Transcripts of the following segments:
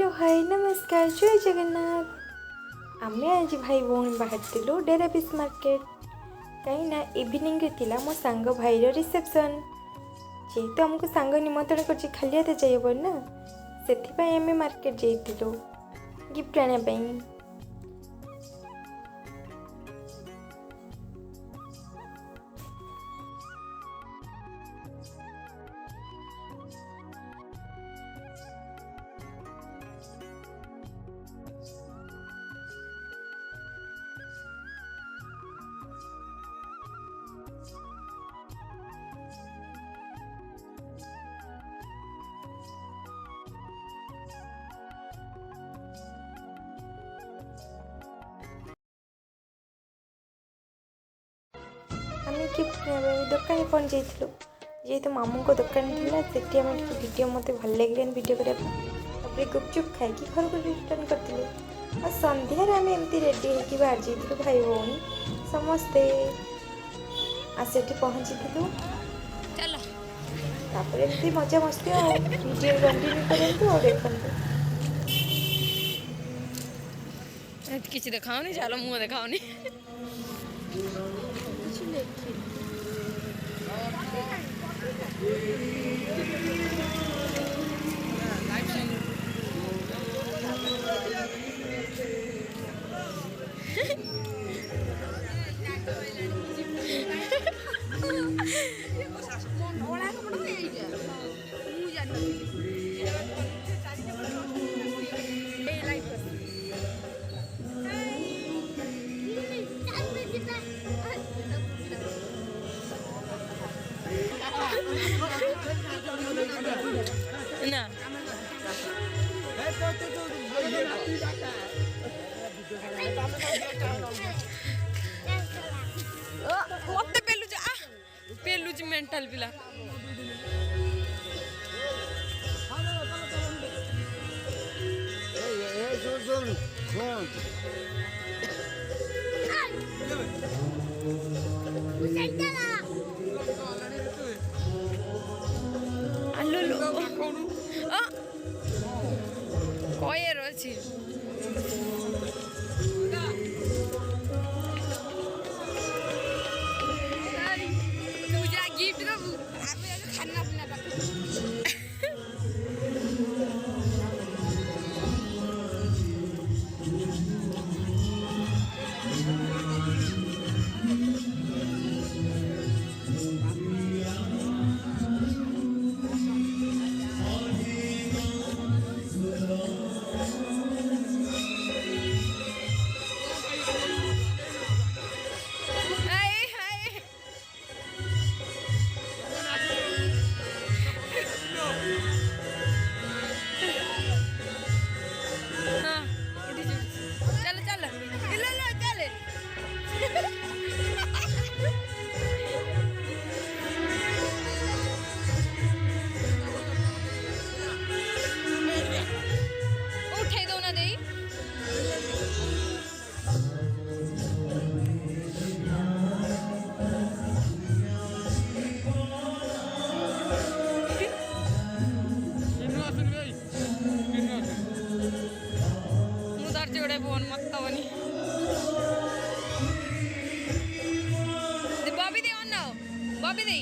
Hello hi नमस्कार जय जगन्नाथ। आमे आज भाई भौणी बाहर डेरा फिश मार्केट कहीं इवनिंग थिला मो सांग भाईर रिसेप्शन जेहेतु आमको सांग निमंत्रण कर खाली हाथ जाइब ना से आम मार्केट जाइलु गिफ्ट आने। आम गिफ्ट दुकान पहुँच जाइलु जेहेतु मामू को दुकान थी से वीडियो मत भल लगे वीडियो करने गुपचुप खाई घर को रिटर्न करूँ और सन्धार आम एमती रेडी होकर बाहर जाइलु भाई भौणी समस्ते आसे पहुँची एमती मजा मस्ती वीडियो कंटिन्यू करूँ और देखते किसी देखाओनी चलो मुँह देखाओनी ना मत पेलुच मेंटल पिला कयर अच्छी तुझा गिफ्ट दबू खाना पीना जोड़े बोन मत बनी बॉबी दे ऑन नाउ बॉबी दे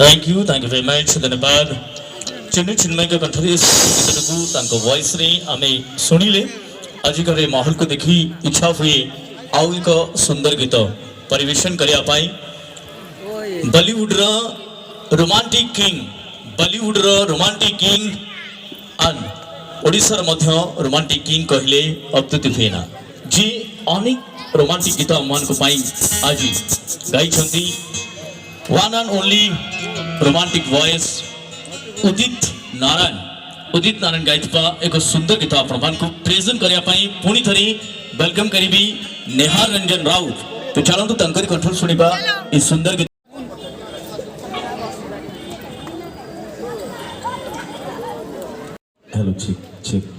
थैंक यू वेरी मच धन्यवाद चिन्नु चिन्मय का कंठरे को तांको वॉइस रे आमे सुनिले आज करे माहौल को देखी इच्छा हुई आउ एक सुंदर गीत परिवेशन करिया पाई बॉलीवुड रो रोमांटिक किंग एंड ओडिसा रो मध्य रोमांटिक किंग कहले अत्युति फेना जी अनेक रोमांटिक गीत मन को पाई आज गाई छंती one and only romantic voice Udit Narayan गाइथपा एक सुंदर गीत आपण को प्रेजेंट करिया पाई पुणी थरी वेलकम करिबी नेहार रंजन राउत तो चलंतु तंकरी कंठोल सुनिबा ई सुंदर गीत हेलो चेक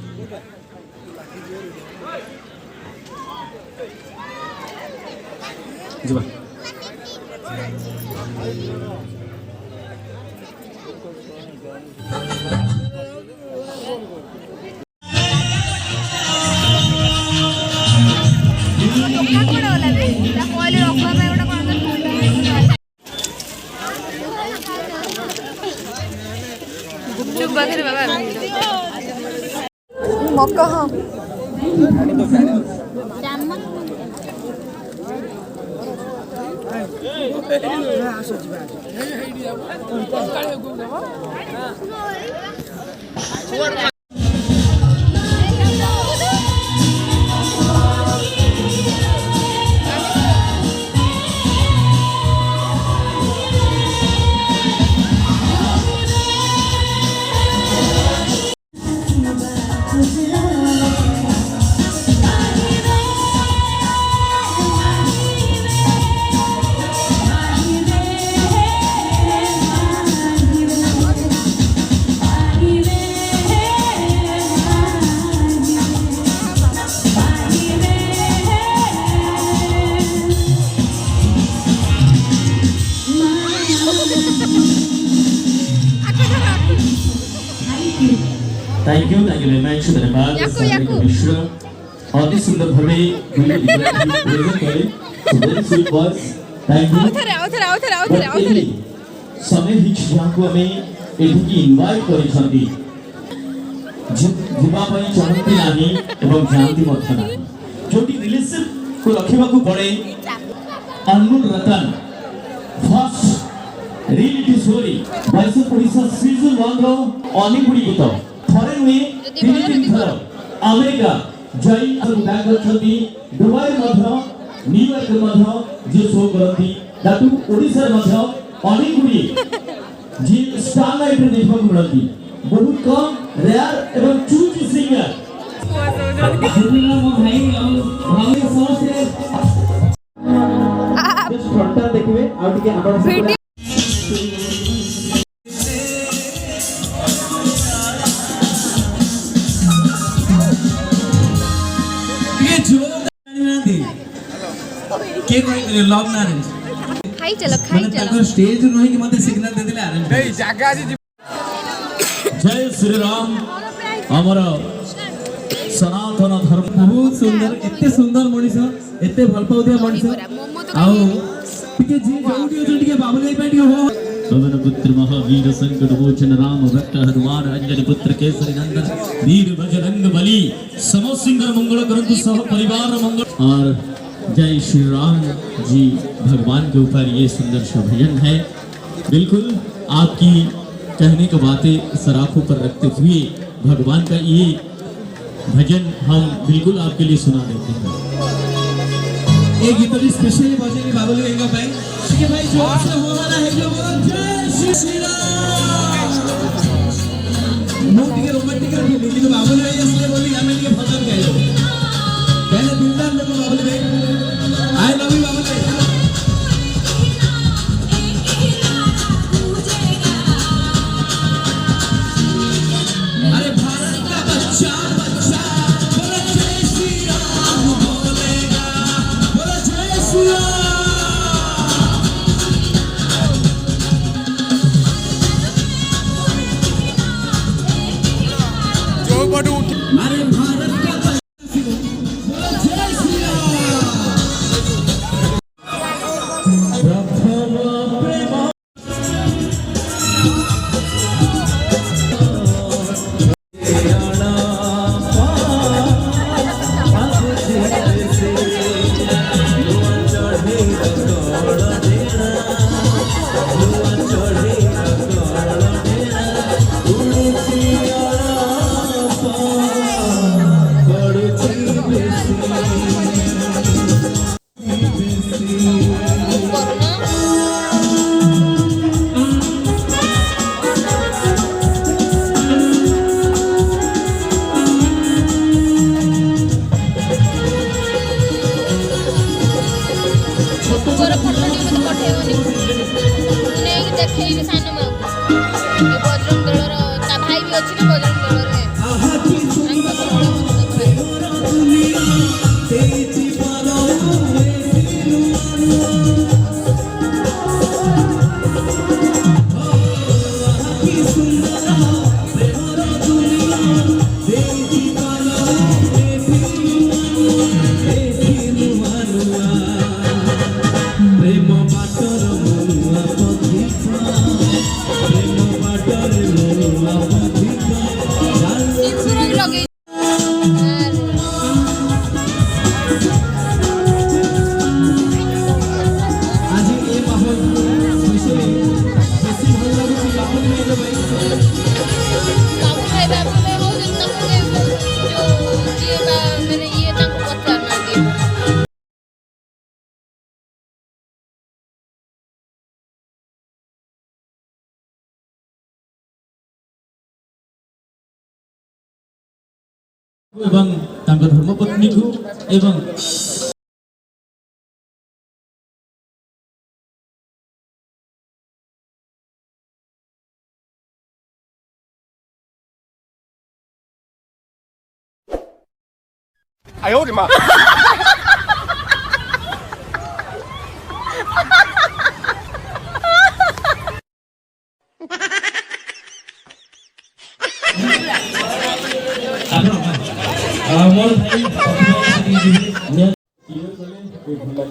जीवा मक्का हाँ थैंक यू वेरी मच धन्यवाद मिश्र अति सुंदर भावे प्रेजेंट करे very sweet voice thank you समय ही को हमें एठी इनवाइट करि छथि जीवा पई चलती नाही एवं जानती मत नाही जोटी रिलेशनशिप को रखिबा को पड़े अनमोल रतन first reality story voice of Odisha season 1 रो अनेक गुडी गीत थरे नुहे तीन थर अमेरिका जय बैक करछथि दुबई मध्य न्यूयॉर्क मध्य जे शो करथि दातु ओडिसा मध्य अनेक गुडी जे स्टार लाइट देखबा मिलथि बहुत कम रेयर एवं चूज सिंगर मो भाई भाई समझे जस्ट फ्रंटल देखबे आ टिके आपण के कोई लव मैरिज खाई चलो स्टेज नहीं कि मते सिग्नल दे देले अरेंज नहीं जागा जय श्री राम आमर सनातन धर्म बहुत सुंदर एते सुंदर मनीष एते भल पाउथिया मनीष आउ टिके जी जोडी ओजन टिके बाबुले पे टिके हो पवन पुत्र महावीर संकट मोचन राम भक्त हनुमान अंजनी पुत्र केसरी नंदन वीर बजरंग बली समसिंगर मंगल करंतु सब परिवार मंगल। और जय श्री राम जी भगवान के ऊपर ये सुंदर सा भजन है। बिल्कुल आपकी कहने की बातें सराखों पर रखते हुए भगवान का ये भजन हम बिल्कुल आपके लिए सुना देते हैं। एक गीत भी स्पेशली बजेंगे बाबुल गंगा भाई ठीक है भाई जोर से हो वाला है जो बोलो जय श्री राम मोटी के रोमांटिक रखी लेकिन बाबुल भाई इसलिए बोली हमें ये भजन गाइयो पहले दिलदार लोग बाबुल भाई आई लव यू बाबुल भाई। अरे भारत का बच्चा बच्चा बोलो जय श्री राम बोलेगा बोलो जय श्री राम। अरे भारत का बच्चा बोलो जय श्री राम। प्रथम प्रेम ଦେଖେଇବି ସାନ ମାଙ୍କୁ ଏ ବଜରଙ୍ଗ ଦଳର ତା ଭାଇ ବି ଅଛି ନା ବଜରଙ୍ଗ ଦଳରେ एवं तांको धर्मपत्नी को एवं哎呦我的妈！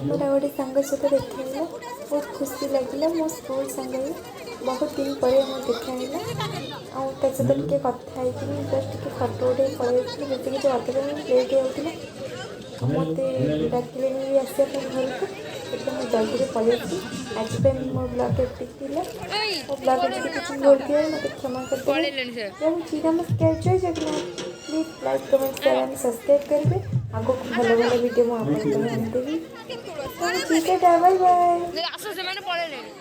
गोटे गोटे सांग सहित देखा बहुत खुशी लगे मो स्कूल सांग बहुत दिन पर देखा सहित टे कथा जस्ट टे फटो उठे पड़े बेस किसी अधिक लेट होता मत डाकिले भी आसा घर को एकदम जल्दी पलि आज मो ब्लॉग एडिट थी मो ब्लॉग किसी भूल थी मत क्षमा कर नमस्कार जय Jagannath please like comment share and subscribe करेंगे आगो भल भल वीडियो मुझे आपको आनदेवी ठीक है बाय बाय।